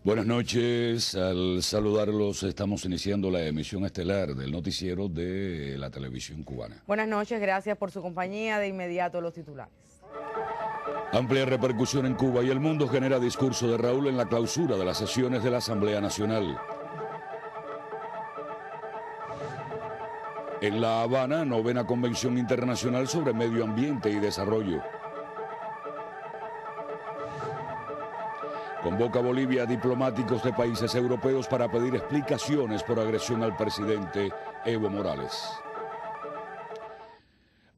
Buenas noches, al saludarlos estamos iniciando la emisión estelar del noticiero de la televisión cubana. Buenas noches, gracias por su compañía. De inmediato los titulares. Amplia repercusión en Cuba y el mundo genera discurso de Raúl en la clausura de las sesiones de la Asamblea Nacional. En La Habana, 9ª Convención Internacional sobre Medio Ambiente y Desarrollo. Convoca Bolivia a diplomáticos de países europeos para pedir explicaciones por agresión al presidente Evo Morales.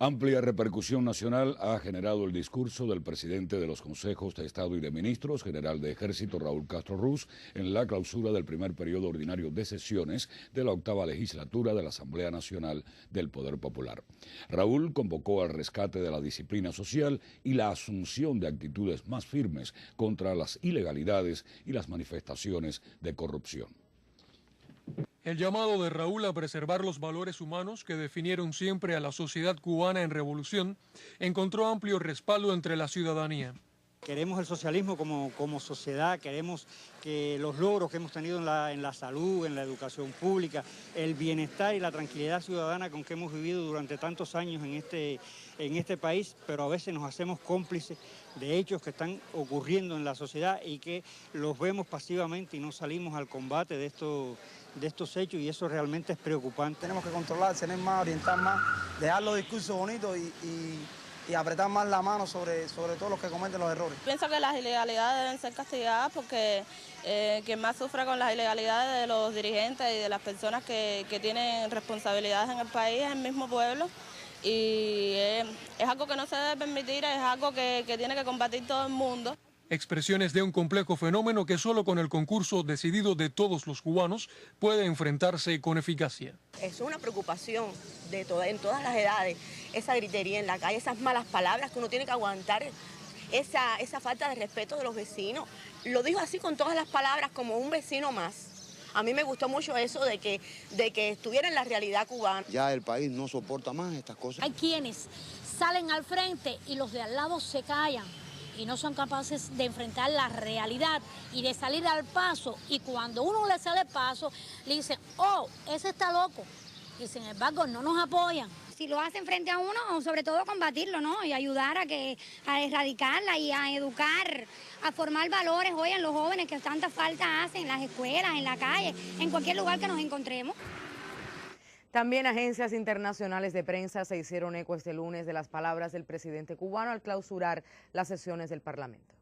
Amplia repercusión nacional ha generado el discurso del presidente de los Consejos de Estado y de Ministros, general de Ejército Raúl Castro Ruz, en la clausura del primer periodo ordinario de sesiones de la 8ª legislatura de la Asamblea Nacional del Poder Popular. Raúl convocó al rescate de la disciplina social y la asunción de actitudes más firmes contra las ilegalidades y las manifestaciones de corrupción. El llamado de Raúl a preservar los valores humanos que definieron siempre a la sociedad cubana en revolución encontró amplio respaldo entre la ciudadanía. Queremos el socialismo como sociedad, queremos que los logros que hemos tenido en la salud, en la educación pública, el bienestar y la tranquilidad ciudadana con que hemos vivido durante tantos años en este país, pero a veces nos hacemos cómplices de hechos que están ocurriendo en la sociedad y que los vemos pasivamente y no salimos al combate de estos hechos, y eso realmente es preocupante. Tenemos que controlar, tener más, orientar más, dejar los discursos bonitos y apretar más la mano sobre todos los que cometen los errores. Pienso que las ilegalidades deben ser castigadas porque quien más sufre con las ilegalidades de los dirigentes y de las personas que tienen responsabilidades en el país es el mismo pueblo, y es algo que no se debe permitir, es algo que tiene que combatir todo el mundo. Expresiones de un complejo fenómeno que solo con el concurso decidido de todos los cubanos puede enfrentarse con eficacia. Es una preocupación en todas las edades, esa gritería en la calle, esas malas palabras que uno tiene que aguantar, esa falta de respeto de los vecinos. Lo dijo así con todas las palabras, como un vecino más. A mí me gustó mucho eso de que estuviera en la realidad cubana. Ya el país no soporta más estas cosas. Hay quienes salen al frente y los de al lado se callan y no son capaces de enfrentar la realidad y de salir al paso, y cuando uno le sale el paso, le dicen, oh, ese está loco, y sin embargo no nos apoyan. Si lo hacen frente a uno, sobre todo combatirlo, ¿no? Y ayudar a erradicarla y a educar, a formar valores hoy en los jóvenes que tanta falta hacen en las escuelas, en la calle, en cualquier lugar que nos encontremos. También agencias internacionales de prensa se hicieron eco este lunes de las palabras del presidente cubano al clausurar las sesiones del Parlamento.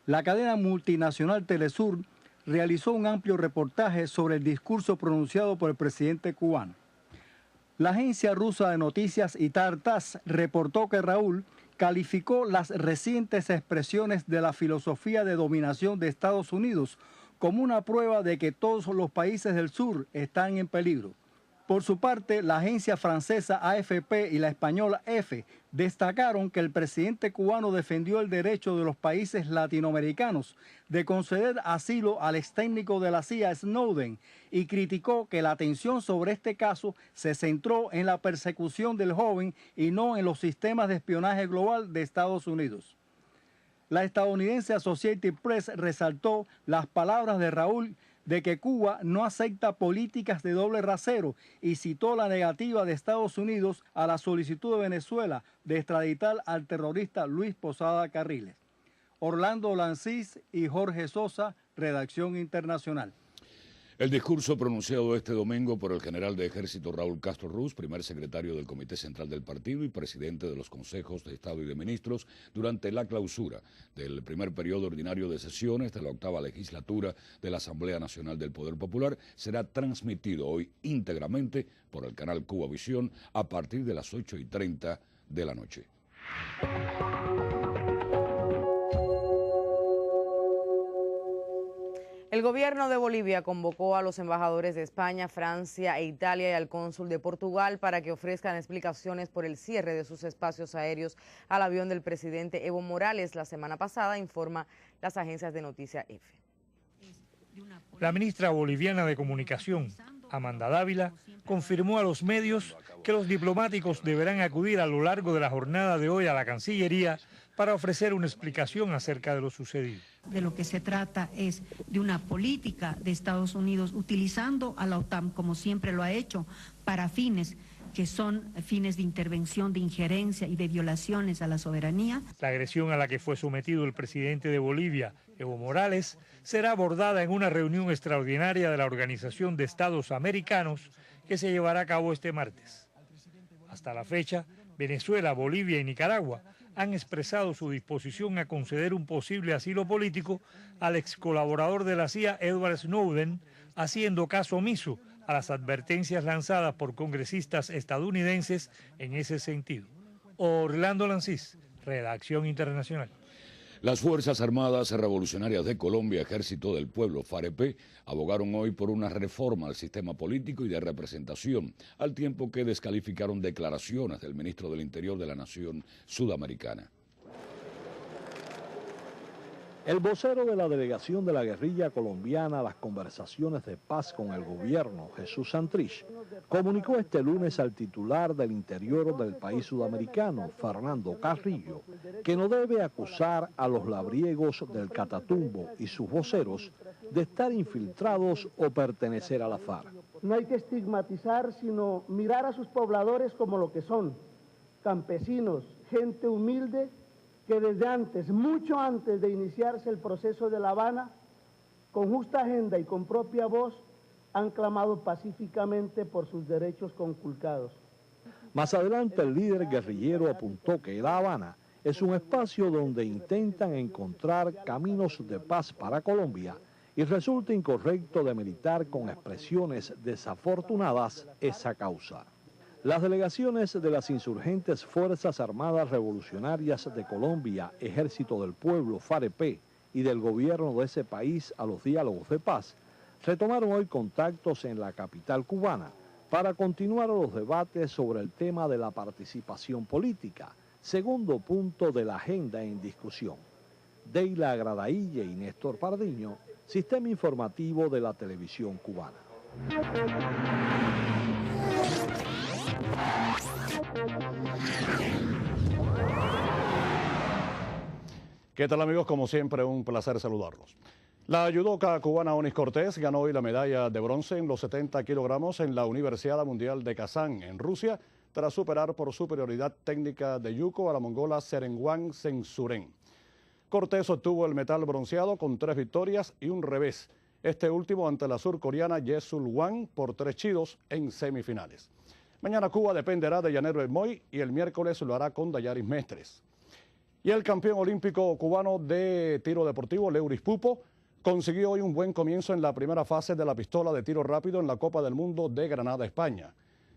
La cadena multinacional Telesur realizó un amplio reportaje sobre el discurso pronunciado por el presidente cubano. La agencia rusa de noticias ITAR-TASS reportó que Raúl calificó las recientes expresiones de la filosofía de dominación de Estados Unidos como una prueba de que todos los países del sur están en peligro. Por su parte, la agencia francesa AFP y la española EFE destacaron que el presidente cubano defendió el derecho de los países latinoamericanos de conceder asilo al extécnico de la CIA Snowden y criticó que la atención sobre este caso se centró en la persecución del joven y no en los sistemas de espionaje global de Estados Unidos. La estadounidense Associated Press resaltó las palabras de Raúl de que Cuba no acepta políticas de doble rasero y citó la negativa de Estados Unidos a la solicitud de Venezuela de extraditar al terrorista Luis Posada Carriles. Orlando Lancís y Jorge Sosa, Redacción Internacional. El discurso pronunciado este domingo por el general de Ejército Raúl Castro Ruz, primer secretario del Comité Central del Partido y presidente de los Consejos de Estado y de Ministros, durante la clausura del primer periodo ordinario de sesiones de la 8ª legislatura de la Asamblea Nacional del Poder Popular, será transmitido hoy íntegramente por el canal Cubavisión a partir de las 8:30 de la noche. El gobierno de Bolivia convocó a los embajadores de España, Francia e Italia y al cónsul de Portugal para que ofrezcan explicaciones por el cierre de sus espacios aéreos al avión del presidente Evo Morales la semana pasada, informa las agencias de noticias EFE. La ministra boliviana de Comunicación, Amanda Dávila, confirmó a los medios que los diplomáticos deberán acudir a lo largo de la jornada de hoy a la Cancillería para ofrecer una explicación acerca de lo sucedido. De lo que se trata es de una política de Estados Unidos utilizando a la OTAN, como siempre lo ha hecho, para fines que son fines de intervención, de injerencia y de violaciones a la soberanía. La agresión a la que fue sometido el presidente de Bolivia, Evo Morales, será abordada en una reunión extraordinaria de la Organización de Estados Americanos que se llevará a cabo este martes. Hasta la fecha, Venezuela, Bolivia y Nicaragua han expresado su disposición a conceder un posible asilo político al ex colaborador de la CIA, Edward Snowden, haciendo caso omiso a las advertencias lanzadas por congresistas estadounidenses en ese sentido. Orlando Lancís, Redacción Internacional. Las Fuerzas Armadas Revolucionarias de Colombia, Ejército del Pueblo, FAREP, abogaron hoy por una reforma al sistema político y de representación, al tiempo que descalificaron declaraciones del ministro del Interior de la nación sudamericana. El vocero de la delegación de la guerrilla colombiana a las conversaciones de paz con el gobierno, Jesús Santrich, comunicó este lunes al titular del Interior del país sudamericano, Fernando Carrillo, que no debe acusar a los labriegos del Catatumbo y sus voceros de estar infiltrados o pertenecer a la FARC. No hay que estigmatizar, sino mirar a sus pobladores como lo que son, campesinos, gente humilde, que desde antes, mucho antes de iniciarse el proceso de La Habana, con justa agenda y con propia voz, han clamado pacíficamente por sus derechos conculcados. Más adelante, el líder guerrillero apuntó que La Habana es un espacio donde intentan encontrar caminos de paz para Colombia y resulta incorrecto demeritar con expresiones desafortunadas esa causa. Las delegaciones de las insurgentes Fuerzas Armadas Revolucionarias de Colombia, Ejército del Pueblo, FAREP, y del gobierno de ese país a los diálogos de paz, retomaron hoy contactos en la capital cubana para continuar los debates sobre el tema de la participación política, segundo punto de la agenda en discusión. Deila Agradaille y Néstor Pardiño, Sistema Informativo de la Televisión Cubana. ¿Qué tal, amigos? Como siempre, un placer saludarlos. La judoka cubana Onis Cortés ganó hoy la medalla de bronce en los 70 kilogramos en la Universiada Mundial de Kazán, en Rusia, tras superar por superioridad técnica de yuko a la mongola Serengwan Sensuren. Cortés obtuvo el metal bronceado con 3 victorias y un revés, este último ante la surcoreana Yesul Wang por 3 chidos en semifinales. Mañana Cuba dependerá de Llanero El Moy y el miércoles lo hará con Dayaris Mestres. Y el campeón olímpico cubano de tiro deportivo, Leuris Pupo, consiguió hoy un buen comienzo en la primera fase de la pistola de tiro rápido en la Copa del Mundo de Granada, España.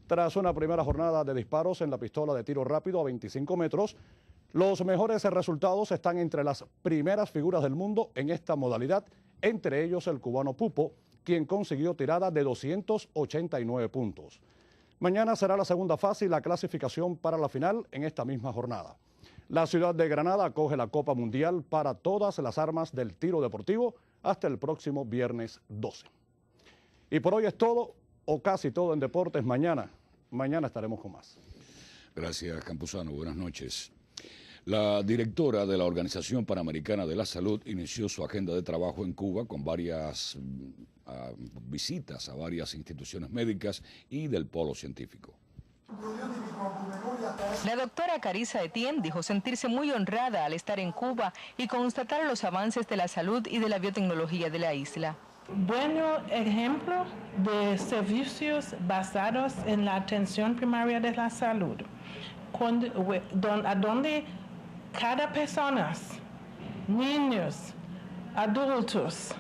Tras una primera jornada de disparos en la pistola de tiro rápido a 25 metros, los mejores resultados están entre las primeras figuras del mundo en esta modalidad, entre ellos el cubano Pupo, quien consiguió tirada de 289 puntos. Mañana será la segunda fase y la clasificación para la final en esta misma jornada. La ciudad de Granada acoge la Copa Mundial para todas las armas del tiro deportivo hasta el próximo viernes 12. Y por hoy es todo, o casi todo en deportes. Mañana estaremos con más. Gracias, Campuzano. Buenas noches. La directora de la Organización Panamericana de la Salud inició su agenda de trabajo en Cuba con varias visitas a varias instituciones médicas y del polo científico. La doctora Carissa Etienne dijo sentirse muy honrada al estar en Cuba y constatar los avances de la salud y de la biotecnología de la isla. Buen ejemplo de servicios basados en la atención primaria de la salud, a donde cada persona, niños, adultos,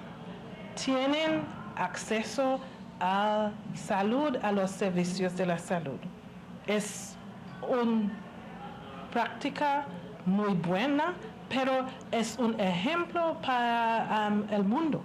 tienen acceso a salud, a los servicios de la salud. Es una práctica muy buena, pero es un ejemplo para el mundo.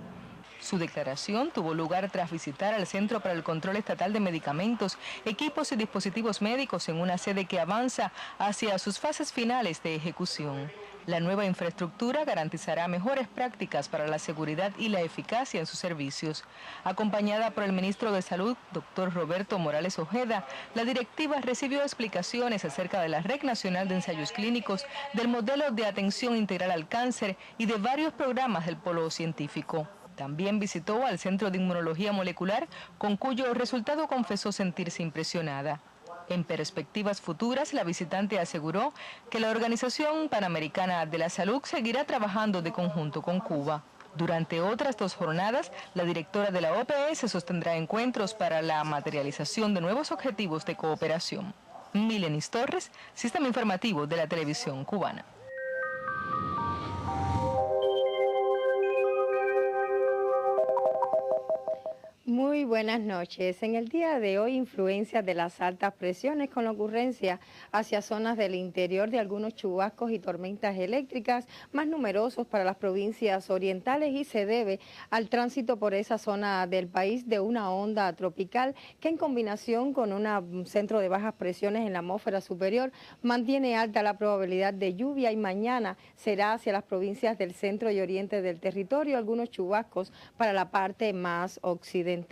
Su declaración tuvo lugar tras visitar al Centro para el Control Estatal de Medicamentos, equipos y dispositivos médicos en una sede que avanza hacia sus fases finales de ejecución. La nueva infraestructura garantizará mejores prácticas para la seguridad y la eficacia en sus servicios. Acompañada por el ministro de Salud, doctor Roberto Morales Ojeda, la directiva recibió explicaciones acerca de la Red Nacional de Ensayos Clínicos, del modelo de atención integral al cáncer y de varios programas del polo científico. También visitó al Centro de Inmunología Molecular, con cuyo resultado confesó sentirse impresionada. En perspectivas futuras, la visitante aseguró que la Organización Panamericana de la Salud seguirá trabajando de conjunto con Cuba. Durante otras 2 jornadas, la directora de la OPS sostendrá encuentros para la materialización de nuevos objetivos de cooperación. Milenis Torres, Sistema Informativo de la Televisión Cubana. Muy buenas noches. En el día de hoy, influencia de las altas presiones con la ocurrencia hacia zonas del interior de algunos chubascos y tormentas eléctricas más numerosos para las provincias orientales, y se debe al tránsito por esa zona del país de una onda tropical que, en combinación con un centro de bajas presiones en la atmósfera superior, mantiene alta la probabilidad de lluvia, y mañana será hacia las provincias del centro y oriente del territorio algunos chubascos para la parte más occidental.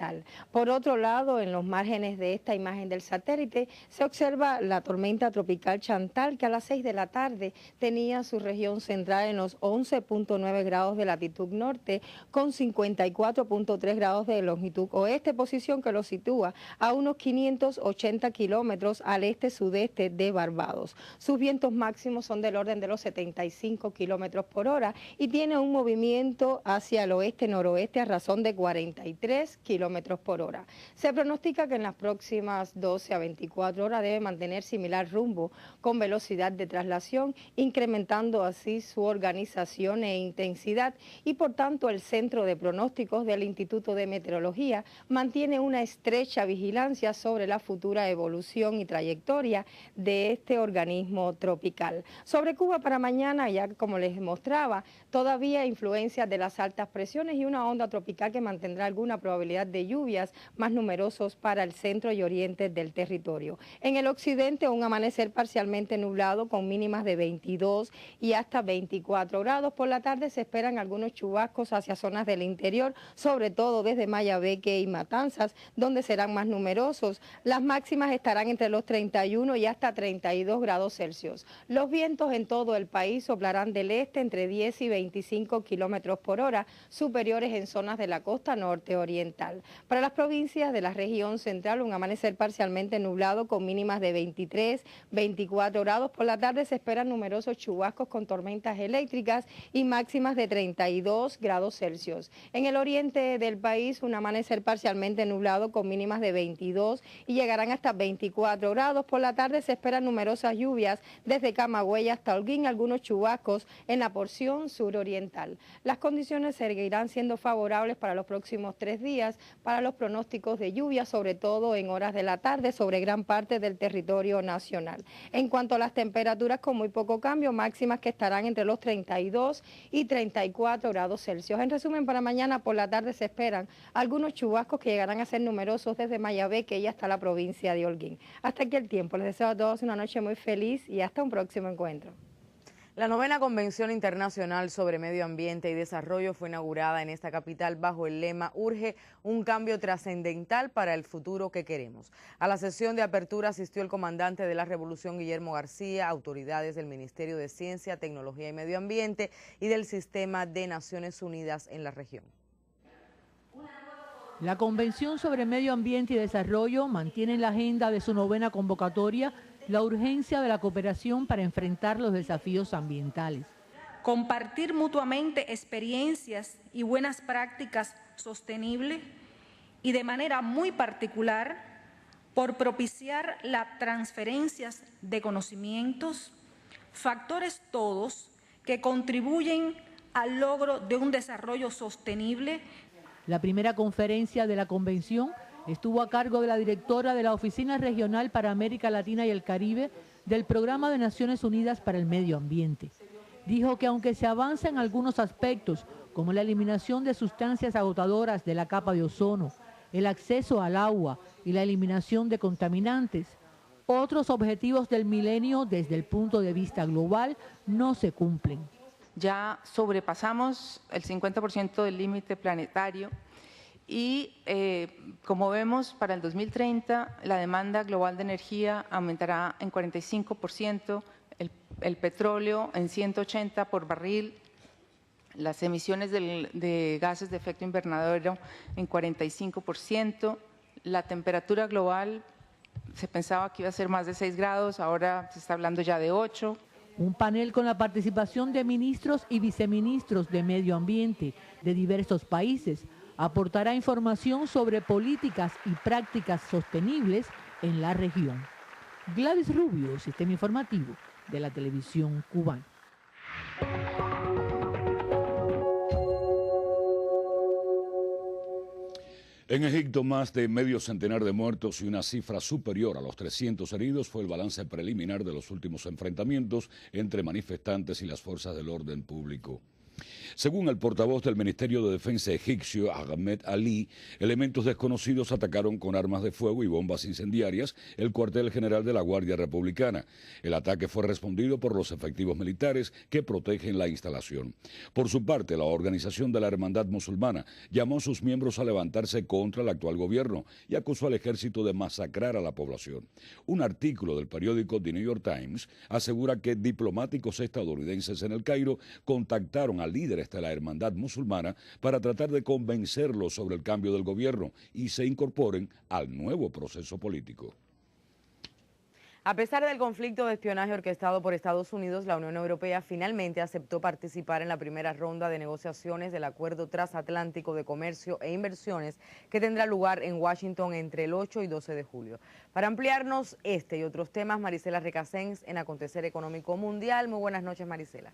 Por otro lado, en los márgenes de esta imagen del satélite se observa la tormenta tropical Chantal, que a las 6 de la tarde tenía su región central en los 11.9 grados de latitud norte con 54.3 grados de longitud oeste, posición que lo sitúa a unos 580 kilómetros al este-sudeste de Barbados. Sus vientos máximos son del orden de los 75 kilómetros por hora y tiene un movimiento hacia el oeste-noroeste a razón de 43 kilómetros por hora. Se pronostica que en las próximas 12 a 24 horas debe mantener similar rumbo con velocidad de traslación, incrementando así su organización e intensidad, y por tanto el Centro de Pronósticos del Instituto de Meteorología mantiene una estrecha vigilancia sobre la futura evolución y trayectoria de este organismo tropical. Sobre Cuba para mañana, ya como les mostraba, todavía influencia de las altas presiones y una onda tropical que mantendrá alguna probabilidad de lluvias más numerosos para el centro y oriente del territorio. En el occidente, un amanecer parcialmente nublado con mínimas de 22 y hasta 24 grados. Por la tarde se esperan algunos chubascos hacia zonas del interior, sobre todo desde Mayabeque y Matanzas, donde serán más numerosos. Las máximas estarán entre los 31 y hasta 32 grados Celsius. Los vientos en todo el país soplarán del este entre 10 y 25 kilómetros por hora, superiores en zonas de la costa norte oriental. Para las provincias de la región central, un amanecer parcialmente nublado con mínimas de 23, 24 grados. Por la tarde se esperan numerosos chubascos con tormentas eléctricas y máximas de 32 grados Celsius. En el oriente del país, un amanecer parcialmente nublado con mínimas de 22 y llegarán hasta 24 grados. Por la tarde se esperan numerosas lluvias desde Camagüey hasta Holguín, algunos chubascos en la porción suroriental. Las condiciones seguirán siendo favorables para los próximos 3 días para los pronósticos de lluvia, sobre todo en horas de la tarde sobre gran parte del territorio nacional. En cuanto a las temperaturas, con muy poco cambio, máximas que estarán entre los 32 y 34 grados Celsius. En resumen, para mañana por la tarde se esperan algunos chubascos que llegarán a ser numerosos desde Mayabeque y hasta la provincia de Holguín. Hasta aquí el tiempo. Les deseo a todos una noche muy feliz y hasta un próximo encuentro. La 9ª Convención Internacional sobre Medio Ambiente y Desarrollo fue inaugurada en esta capital bajo el lema "Urge un cambio trascendental para el futuro que queremos". A la sesión de apertura asistió el comandante de la Revolución, Guillermo García, autoridades del Ministerio de Ciencia, Tecnología y Medio Ambiente y del Sistema de Naciones Unidas en la región. La Convención sobre Medio Ambiente y Desarrollo mantiene en la agenda de su 9ª convocatoria la urgencia de la cooperación para enfrentar los desafíos ambientales. Compartir mutuamente experiencias y buenas prácticas sostenibles y de manera muy particular por propiciar las transferencias de conocimientos, factores todos que contribuyen al logro de un desarrollo sostenible. La primera conferencia de la convención estuvo a cargo de la directora de la Oficina Regional para América Latina y el Caribe del Programa de Naciones Unidas para el Medio Ambiente. dijo que aunque se avanza en algunos aspectos, como la eliminación de sustancias agotadoras de la capa de ozono, el acceso al agua y la eliminación de contaminantes, otros objetivos del milenio desde el punto de vista global no se cumplen. Ya sobrepasamos el 50% del límite planetario y como vemos para el 2030 la demanda global de energía aumentará en 45%, el petróleo en 180 por barril, las emisiones de gases de efecto invernadero en 45%, la temperatura global se pensaba que iba a ser más de 6 grados, ahora se está hablando ya de 8. Un panel con la participación de ministros y viceministros de Medio Ambiente de diversos países aportará información sobre políticas y prácticas sostenibles en la región. Gladys Rubio, Sistema Informativo de la Televisión Cubana. En Egipto, más de medio centenar de muertos y una cifra superior a los 300 heridos fue el balance preliminar de los últimos enfrentamientos entre manifestantes y las fuerzas del orden público. Según el portavoz del Ministerio de Defensa egipcio, Ahmed Ali, elementos desconocidos atacaron con armas de fuego y bombas incendiarias el cuartel general de la Guardia Republicana. El ataque fue respondido por los efectivos militares que protegen la instalación. Por su parte, la Organización de la Hermandad Musulmana llamó a sus miembros a levantarse contra el actual gobierno y acusó al ejército de masacrar a la población. Un artículo del periódico The New York Times asegura que diplomáticos estadounidenses en el Cairo contactaron al líderes de la Hermandad Musulmana para tratar de convencerlos sobre el cambio del gobierno y se incorporen al nuevo proceso político. A pesar del conflicto de espionaje orquestado por Estados Unidos, la Unión Europea finalmente aceptó participar en la primera ronda de negociaciones del Acuerdo Transatlántico de Comercio e Inversiones que tendrá lugar en Washington entre el 8 y 12 de julio. Para ampliarnos este y otros temas, Marisela Recasens en Acontecer Económico Mundial. Muy buenas noches, Marisela.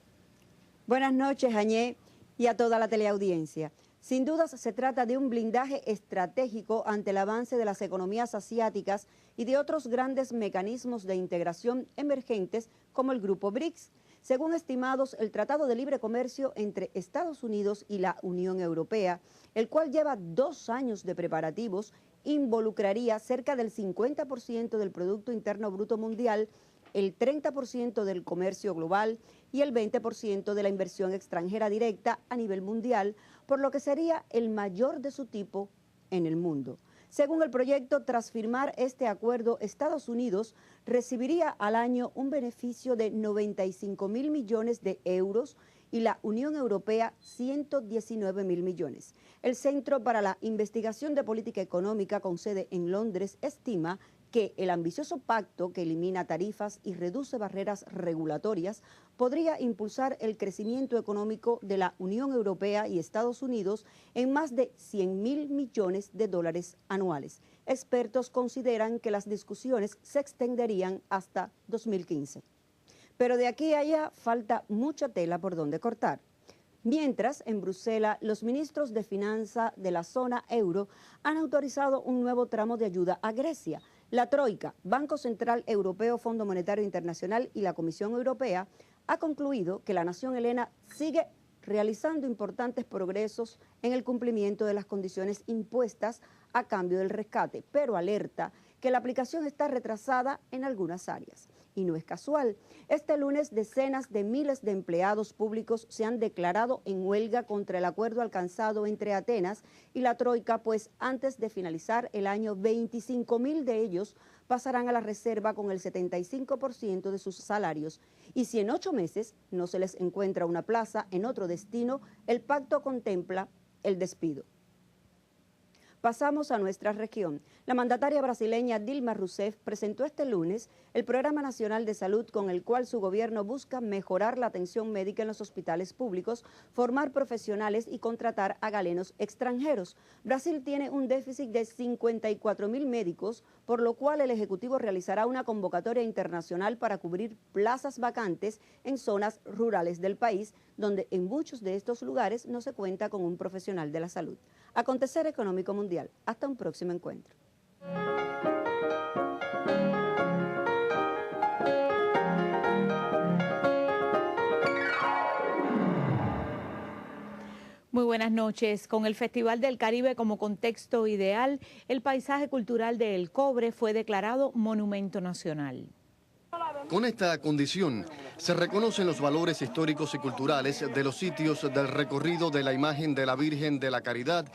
Buenas noches, Añé, y a toda la teleaudiencia. Sin dudas se trata de un blindaje estratégico ante el avance de las economías asiáticas y de otros grandes mecanismos de integración emergentes como el Grupo BRICS. Según estimados, el Tratado de Libre Comercio entre Estados Unidos y la Unión Europea, el cual lleva 2 años de preparativos, involucraría cerca del 50% del Producto Interno Bruto Mundial, el 30% del comercio global y el 20% de la inversión extranjera directa a nivel mundial, por lo que sería el mayor de su tipo en el mundo. Según el proyecto, tras firmar este acuerdo, Estados Unidos recibiría al año un beneficio de 95.000 millones de euros y la Unión Europea 119.000 millones. El Centro para la Investigación de Política Económica, con sede en Londres, estima que el ambicioso pacto que elimina tarifas y reduce barreras regulatorias podría impulsar el crecimiento económico de la Unión Europea y Estados Unidos en más de 100.000 millones de dólares anuales. Expertos consideran que las discusiones se extenderían hasta 2015. Pero de aquí a allá falta mucha tela por donde cortar. Mientras, en Bruselas, los ministros de Finanzas de la zona euro han autorizado un nuevo tramo de ayuda a Grecia. La Troika, Banco Central Europeo, Fondo Monetario Internacional y la Comisión Europea ha concluido que la nación helena sigue realizando importantes progresos en el cumplimiento de las condiciones impuestas a cambio del rescate, pero alerta que la aplicación está retrasada en algunas áreas. Y no es casual. Este lunes, decenas de miles de empleados públicos se han declarado en huelga contra el acuerdo alcanzado entre Atenas y la Troika, pues antes de finalizar el año, 25.000 de ellos pasarán a la reserva con el 75% de sus salarios. Y si en 8 meses no se les encuentra una plaza en otro destino, el pacto contempla el despido. Pasamos a nuestra región. La mandataria brasileña Dilma Rousseff presentó este lunes el Programa Nacional de Salud con el cual su gobierno busca mejorar la atención médica en los hospitales públicos, formar profesionales y contratar a galenos extranjeros. Brasil tiene un déficit de 54.000 médicos, por lo cual el Ejecutivo realizará una convocatoria internacional para cubrir plazas vacantes en zonas rurales del país, donde en muchos de estos lugares no se cuenta con un profesional de la salud. Acontecer Económico Mundial. Hasta un próximo encuentro. Muy buenas noches. Con el Festival del Caribe como contexto ideal, el paisaje cultural de El Cobre fue declarado Monumento Nacional. Con esta condición se reconocen los valores históricos y culturales de los sitios del recorrido de la imagen de la Virgen de la Caridad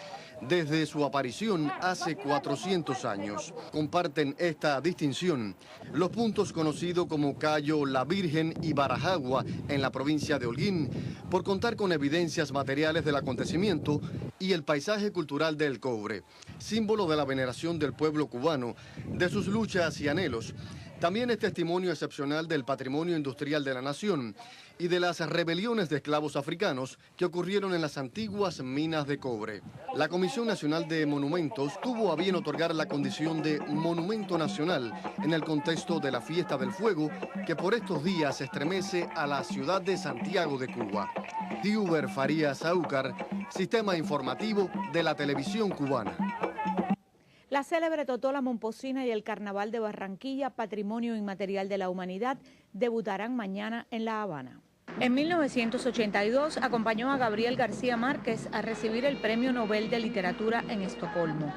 desde su aparición hace 400 años. Comparten esta distinción los puntos conocidos como Cayo La Virgen y Barajagua en la provincia de Holguín, por contar con evidencias materiales del acontecimiento, y el paisaje cultural del Cobre, símbolo de la veneración del pueblo cubano, de sus luchas y anhelos. También es testimonio excepcional del patrimonio industrial de la nación y de las rebeliones de esclavos africanos que ocurrieron en las antiguas minas de cobre. La Comisión Nacional de Monumentos tuvo a bien otorgar la condición de Monumento Nacional en el contexto de la Fiesta del Fuego, que por estos días estremece a la ciudad de Santiago de Cuba. Diuber Farías Aucar, Sistema Informativo de la Televisión Cubana. La célebre Totola Momposina y el Carnaval de Barranquilla, Patrimonio Inmaterial de la Humanidad, debutarán mañana en La Habana. En 1982 acompañó a Gabriel García Márquez a recibir el Premio Nobel de Literatura en Estocolmo.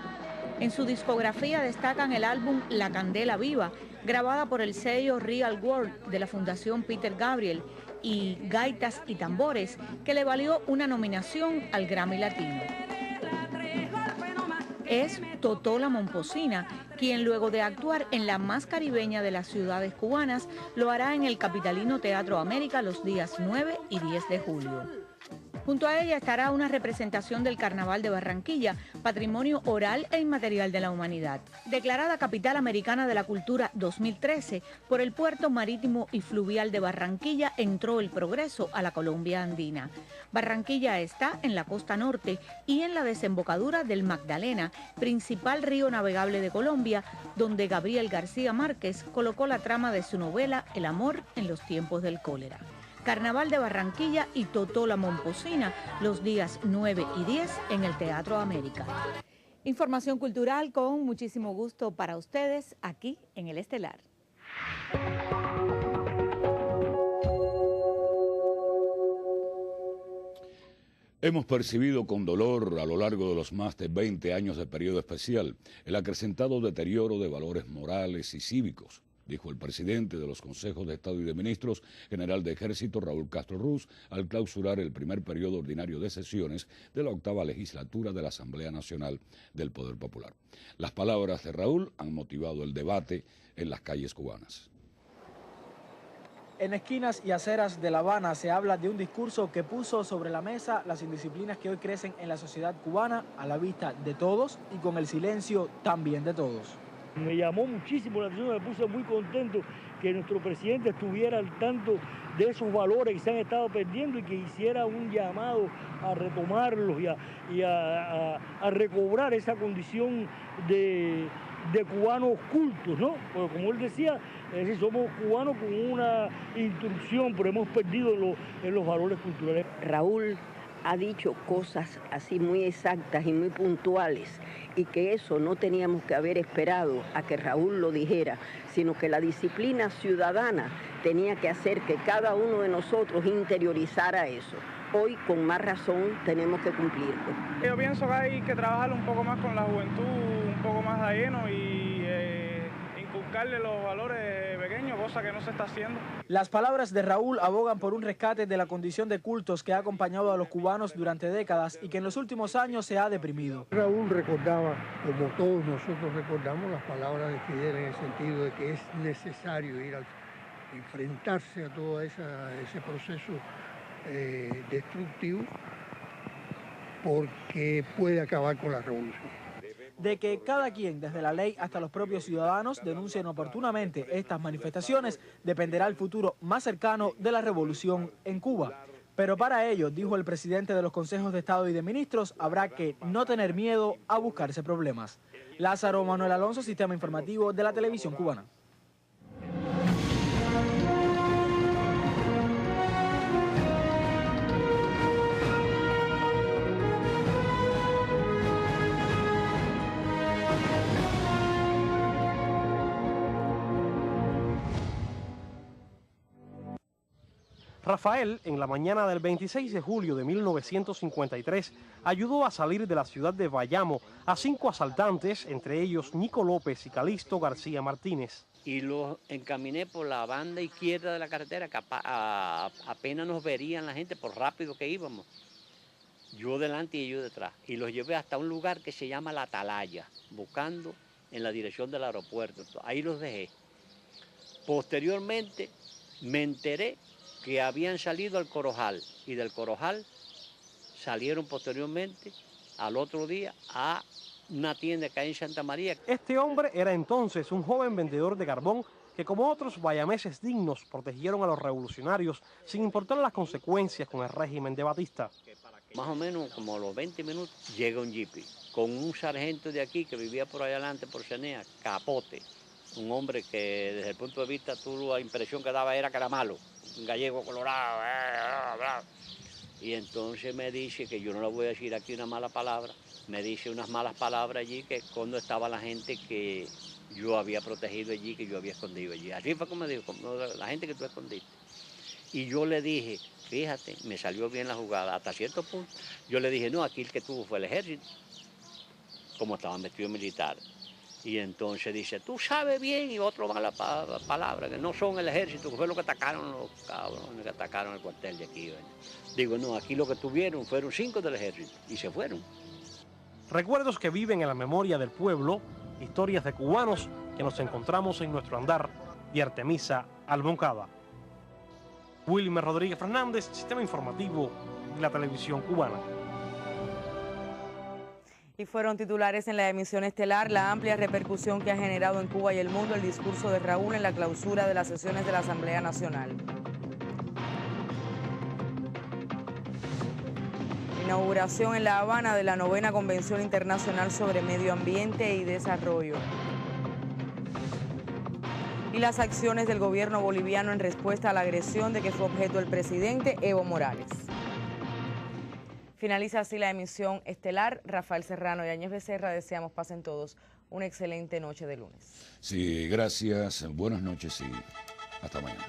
En su discografía destacan el álbum La Candela Viva, grabada por el sello Real World de la Fundación Peter Gabriel, y Gaitas y Tambores, que le valió una nominación al Grammy Latino. Es Totola Momposina, quien luego de actuar en la más caribeña de las ciudades cubanas, lo hará en el capitalino Teatro América los días 9 y 10 de julio. Junto a ella estará una representación del Carnaval de Barranquilla, Patrimonio Oral e Inmaterial de la Humanidad. Declarada Capital Americana de la Cultura 2013, por el puerto marítimo y fluvial de Barranquilla entró el progreso a la Colombia andina. Barranquilla está en la costa norte y en la desembocadura del Magdalena, principal río navegable de Colombia, donde Gabriel García Márquez colocó la trama de su novela El amor en los tiempos del cólera. Carnaval de Barranquilla y Totola Momposina los días 9 y 10 en el Teatro América. Información cultural con muchísimo gusto para ustedes aquí en El Estelar. Hemos percibido con dolor a lo largo de los más de 20 años de periodo especial el acrecentado deterioro de valores morales y cívicos, dijo el presidente de los Consejos de Estado y de Ministros, general de Ejército Raúl Castro Ruz, al clausurar el primer periodo ordinario de sesiones de la 8ª legislatura de la Asamblea Nacional del Poder Popular. Las palabras de Raúl han motivado el debate en las calles cubanas. En esquinas y aceras de La Habana se habla de un discurso que puso sobre la mesa las indisciplinas que hoy crecen en la sociedad cubana a la vista de todos y con el silencio también de todos. Me llamó muchísimo la atención, me puse muy contento que nuestro presidente estuviera al tanto de esos valores que se han estado perdiendo y que hiciera un llamado a retomarlos y a recobrar esa condición de cubanos cultos, ¿no? Porque como él decía, somos cubanos con una instrucción, pero hemos perdido en los valores culturales. Raúl ha dicho cosas así muy exactas y muy puntuales, y que eso no teníamos que haber esperado a que Raúl lo dijera, sino que la disciplina ciudadana tenía que hacer que cada uno de nosotros interiorizara eso. Hoy, con más razón, tenemos que cumplirlo. Yo pienso que hay que trabajar un poco más con la juventud, un poco más de lleno y inculcarle los valores pequeños, cosa que no se está haciendo. Las palabras de Raúl abogan por un rescate de la condición de cultos que ha acompañado a los cubanos durante décadas y que en los últimos años se ha deprimido. Raúl recordaba, como todos nosotros recordamos, las palabras de Fidel en el sentido de que es necesario ir a enfrentarse a todo ese proceso destructivo, porque puede acabar con la revolución. De que cada quien, desde la ley hasta los propios ciudadanos, denuncien oportunamente estas manifestaciones, dependerá el futuro más cercano de la revolución en Cuba. Pero para ello, dijo el presidente de los Consejos de Estado y de Ministros, habrá que no tener miedo a buscarse problemas. Lázaro Manuel Alonso, Sistema Informativo de la Televisión Cubana. Rafael, en la mañana del 26 de julio de 1953, ayudó a salir de la ciudad de Bayamo a 5 asaltantes, entre ellos Nico López y Calixto García Martínez. Y los encaminé por la banda izquierda de la carretera, que apenas nos verían la gente por rápido que íbamos. Yo delante y ellos detrás. Y los llevé hasta un lugar que se llama La Atalaya, buscando en la dirección del aeropuerto. Ahí los dejé. Posteriormente me enteré que habían salido al Corojal, y del Corojal salieron posteriormente al otro día a una tienda que hay en Santa María. Este hombre era entonces un joven vendedor de carbón que, como otros bayameses dignos, protegieron a los revolucionarios sin importar las consecuencias con el régimen de Batista. Más o menos como a los 20 minutos llega un jeep con un sargento de aquí que vivía por allá adelante, por Cenea, Capote. Un hombre que desde el punto de vista, tú la impresión que daba era que era malo, un gallego colorado. Y entonces me dice que yo no le voy a decir aquí una mala palabra, me dice unas malas palabras allí, que cuando estaba la gente que yo había protegido allí, que yo había escondido allí. Así fue como me dijo, como la gente que tú escondiste. Y yo le dije, fíjate, me salió bien la jugada, hasta cierto punto. Yo le dije, no, aquí el que tuvo fue el ejército, como estaban vestidos militares. Y entonces dice, tú sabes bien, y otro mala palabra, que no son el ejército, que fue lo que atacaron los cabrones, que atacaron el cuartel de aquí. ¿verdad? Digo, no, aquí lo que tuvieron fueron 5 del ejército, y se fueron. Recuerdos que viven en la memoria del pueblo, historias de cubanos que nos encontramos en nuestro andar de Artemisa al Moncada. Wilmer Rodríguez Fernández, Sistema Informativo de la Televisión Cubana. Y fueron titulares en la emisión estelar la amplia repercusión que ha generado en Cuba y el mundo el discurso de Raúl en la clausura de las sesiones de la Asamblea Nacional. Inauguración en La Habana de la 9ª Convención Internacional sobre Medio Ambiente y Desarrollo. Y las acciones del gobierno boliviano en respuesta a la agresión de que fue objeto el presidente Evo Morales. Finaliza así la emisión estelar. Rafael Serrano y Áñez Becerra deseamos pasen todos una excelente noche de lunes. Sí, gracias, buenas noches y hasta mañana.